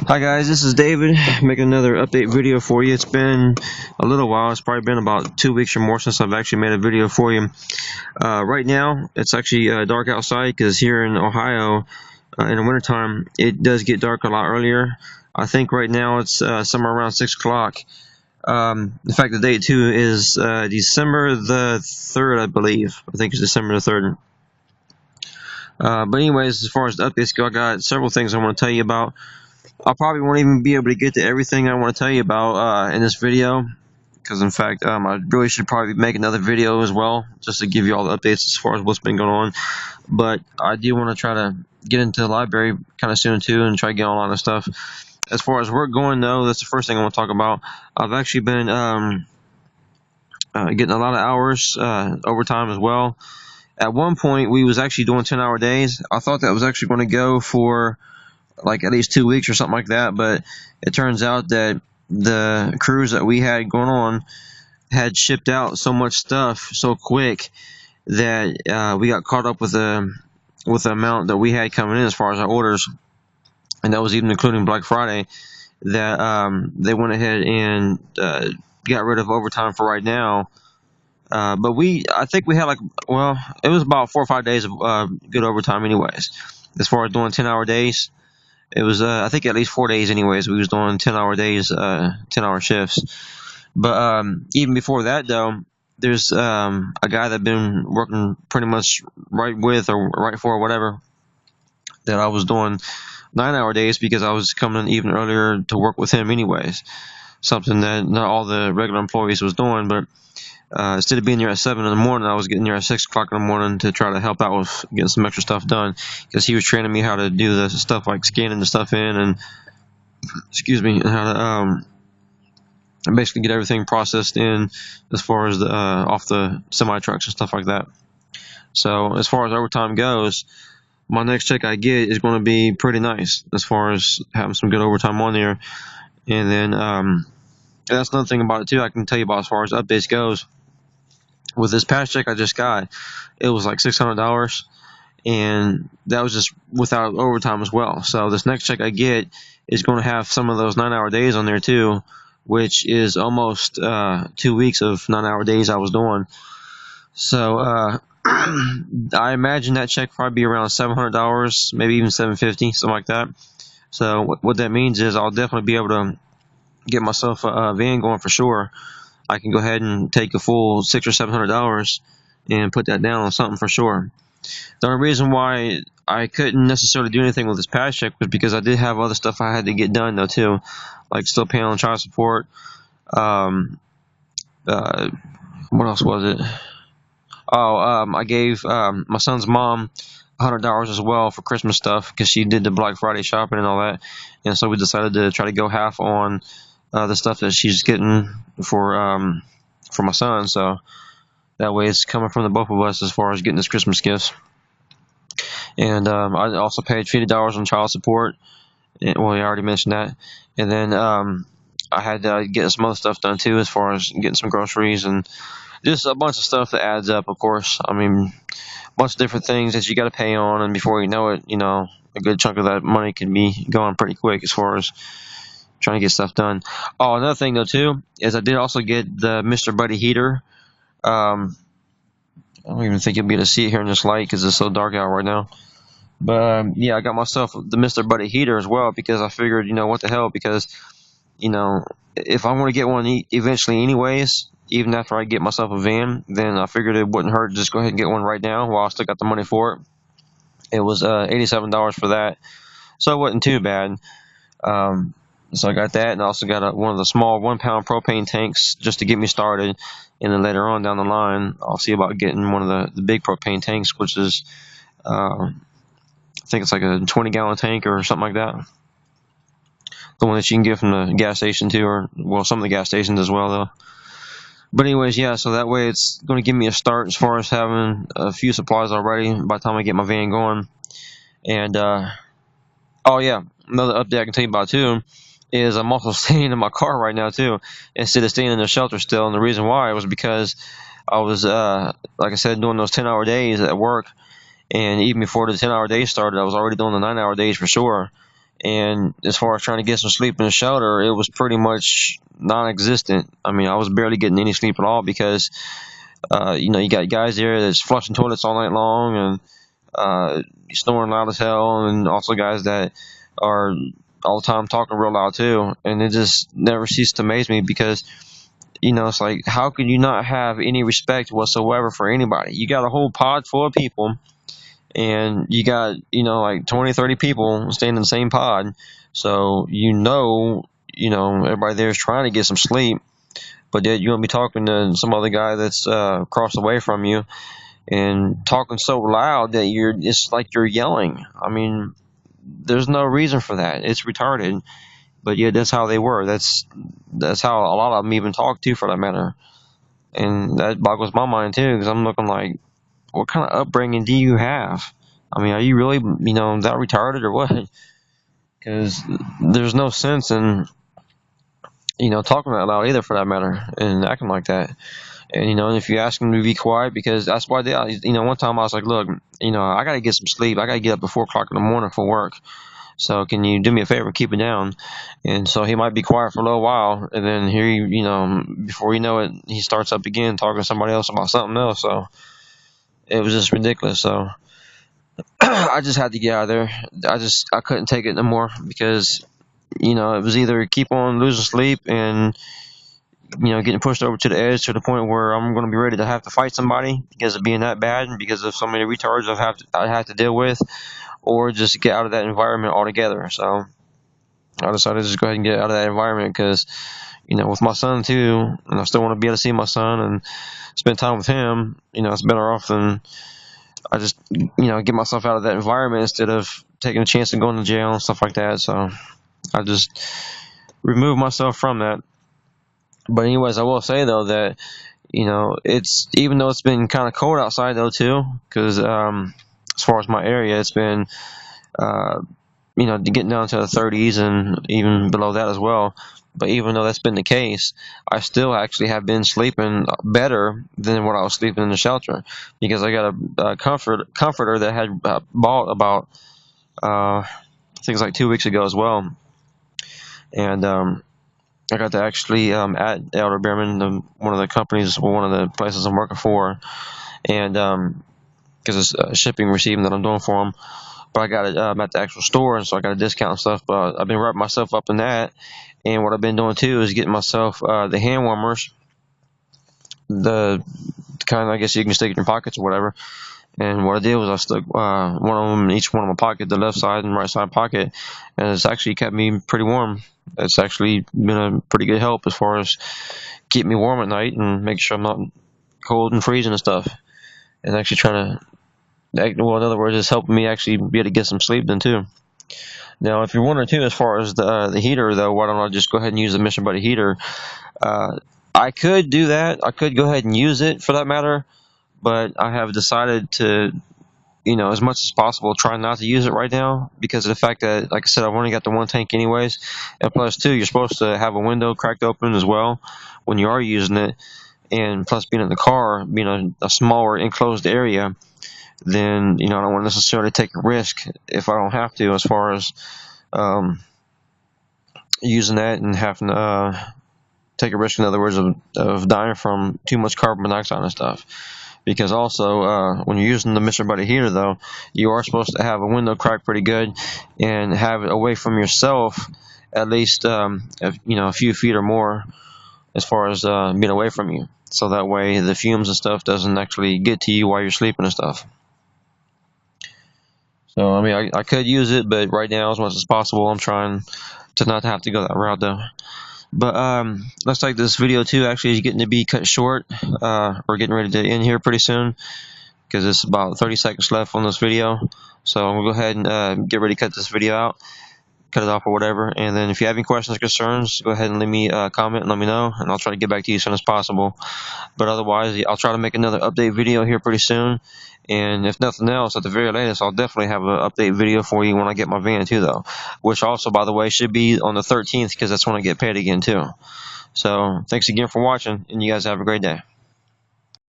Hi guys, this is David making another update video for you. It's been a little while. It's probably been about 2 weeks or more since I've actually made a video for you. Right now, it's actually dark outside because here in Ohio, in the wintertime, it does get dark a lot earlier. I think right now it's somewhere around 6 o'clock. In fact, the date too is December the 3rd, I believe. I think it's December the 3rd. But anyways, as far as the updates go, I got several things I want to tell you about. I probably won't even be able to get to everything I want to tell you about in this video, because in fact I really should probably make another video as well, just to give you all the updates as far as what's been going on. But I do want to try to get into the library kind of soon too, and try to get on a lot of stuff. As far as work going though, that's the first thing I want to talk about. I've actually been getting a lot of hours overtime as well. At one point we was actually doing 10-hour days. I thought that was actually going to go for like at least 2 weeks or something like that, but it turns out that the crews that we had going on had shipped out so much stuff so quick that we got caught up with the amount that we had coming in as far as our orders, and that was even including Black Friday, that they went ahead and got rid of overtime for right now. But I think we had it was about 4 or 5 days of good overtime anyways, as far as doing 10-hour days. It was, I think, at least 4 days anyways. We was doing 10-hour days, 10-hour shifts. But even before that, though, there's a guy that been working pretty much right with or right for or whatever, that I was doing 9-hour days because I was coming even earlier to work with him anyways. Something that not all the regular employees was doing, but instead of being there at 7 in the morning, I was getting there at 6 o'clock in the morning to try to help out with getting some extra stuff done, because he was training me how to do the stuff like scanning the stuff in and, and how to basically get everything processed in as far as the off the semi trucks and stuff like that. So as far as overtime goes, my next check I get is going to be pretty nice as far as having some good overtime on there. And then that's another thing about it too I can tell you about as far as updates goes. With this past check I just got, it was like $600, and that was just without overtime as well. So this next check I get is going to have some of those 9-hour days on there too, which is almost 2 weeks of 9-hour days I was doing. So I imagine that check probably be around $700, maybe even $750, something like that. So what that means is I'll definitely be able to get myself a van going for sure. I can go ahead and take a full $600 or $700 and put that down on something for sure. The only reason why I couldn't necessarily do anything with this past check was because I did have other stuff I had to get done though too, like still paying on child support. What else was it? I gave my son's mom $100 as well for Christmas stuff because she did the Black Friday shopping and all that, and so we decided to try to go half on the stuff that she's getting for my son, so that way it's coming from the both of us as far as getting his Christmas gifts. And I also paid $50 on child support. Well, I already mentioned that. And then I had to get some other stuff done too, as far as getting some groceries and just a bunch of stuff that adds up, of course. I mean, a bunch of different things that you got to pay on, and before you know it, a good chunk of that money can be going pretty quick as far as trying to get stuff done. Oh, another thing though too is I did also get the Mr. Buddy heater. I don't even think you'll be able to see it here in this light because it's so dark out right now. But yeah, I got myself the Mr. Buddy heater as well because I figured, what the hell, because if I'm going to get one eventually anyways, even after I get myself a van, then I figured it wouldn't hurt to just go ahead and get one right now while I still got the money for it. It was $87 for that, so it wasn't too bad. So I got that, and I also got one of the small 1-pound propane tanks just to get me started. And then later on down the line, I'll see about getting one of the big propane tanks, which is, I think it's like a 20-gallon tank or something like that. The one that you can get from the gas station too, or well, some of the gas stations as well though. But anyways, yeah, so that way it's going to give me a start as far as having a few supplies already by the time I get my van going. And oh yeah, another update I can tell you about too is I'm also staying in my car right now too, instead of staying in the shelter still. And the reason why was because I was, like I said, doing those 10-hour days at work, and even before the 10-hour days started, I was already doing the 9-hour days for sure. And as far as trying to get some sleep in the shelter, it was pretty much non-existent. I mean, I was barely getting any sleep at all because, you got guys there that's flushing toilets all night long and snoring loud as hell, and also guys that are all the time talking real loud too. And it just never ceased to amaze me because, it's like, how could you not have any respect whatsoever for anybody? You got a whole pod full of people, and you got, like 20, 30 people staying in the same pod. So, everybody there is trying to get some sleep, but yet you're going to be talking to some other guy that's across the way from you and talking so loud that it's like you're yelling. I mean, there's no reason for that. It's retarded. But yeah, that's how they were. That's how a lot of them even talk too, for that matter. And that boggles my mind too, because I'm looking like, what kind of upbringing do you have? I mean, are you really, that retarded or what? Because there's no sense in, talking that loud either, for that matter, and acting like that. And, if you ask them to be quiet, because that's why they, one time I was like, look, I got to get some sleep. I got to get up at 4 o'clock in the morning for work. So can you do me a favor and keep it down? And so he might be quiet for a little while, and then here, before you know it, he starts up again talking to somebody else about something else. So it was just ridiculous. So I just had to get out of there. I couldn't take it no more because, it was either keep on losing sleep and, getting pushed over to the edge to the point where I'm going to be ready to have to fight somebody because of being that bad and because of so many retards I have to deal with, or just get out of that environment altogether. So I decided to just go ahead and get out of that environment because, with my son too, and I still want to be able to see my son and spend time with him, it's better off than I just, get myself out of that environment instead of taking a chance of going to jail and stuff like that. So I just removed myself from that. But anyways, I will say though that, it's, even though it's been kind of cold outside though too, because as far as my area, it's been, getting down to the 30s and even below that as well. But even though that's been the case, I still actually have been sleeping better than what I was sleeping in the shelter, because I got a comforter that I had bought about, I think it was like 2 weeks ago as well. And I got to actually at Elder Behrman, one of the companies, one of the places I'm working for, and because it's a shipping receiving that I'm doing for them. But I got it at the actual store, and so I got a discount and stuff. But I've been wrapping myself up in that, and what I've been doing too is getting myself the hand warmers, the kind of, I guess you can stick in your pockets or whatever. And what I did was I stuck one of them in each one of my pocket, the left side and right side pocket, and it's actually kept me pretty warm. It's actually been a pretty good help as far as keep me warm at night and make sure I'm not cold and freezing and stuff. And actually trying to, well, in other words, it's helping me actually be able to get some sleep then too. Now, if you're wondering too, as far as the heater though, why don't I just go ahead and use the Mission Buddy heater? I could do that. I could go ahead and use it for that matter, but I have decided to, as much as possible, try not to use it right now because of the fact that, like I said, I've only got the one tank anyways, and plus too, you're supposed to have a window cracked open as well when you are using it, and plus being in the car, being a smaller enclosed area, then, I don't want to necessarily take a risk if I don't have to, as far as using that and having to take a risk, in other words, of dying from too much carbon monoxide and stuff. Because also, when you're using the Mission Buddy heater, though, you are supposed to have a window crack pretty good and have it away from yourself at least, a few feet or more as far as being away from you. So that way the fumes and stuff doesn't actually get to you while you're sleeping and stuff. So, I mean, I could use it, but right now, as much as possible, I'm trying to not have to go that route, though. But looks like this video too actually is getting to be cut short. We're getting ready to end here pretty soon because it's about 30 seconds left on this video. So I'm gonna go ahead and get ready to cut this video out, cut it off or whatever. And then if you have any questions or concerns, go ahead and leave me a comment and let me know, and I'll try to get back to you as soon as possible. But otherwise, I'll try to make another update video here pretty soon. And if nothing else, at the very latest, I'll definitely have an update video for you when I get my van too, though. Which also, by the way, should be on the 13th because that's when I get paid again too. So thanks again for watching, and you guys have a great day.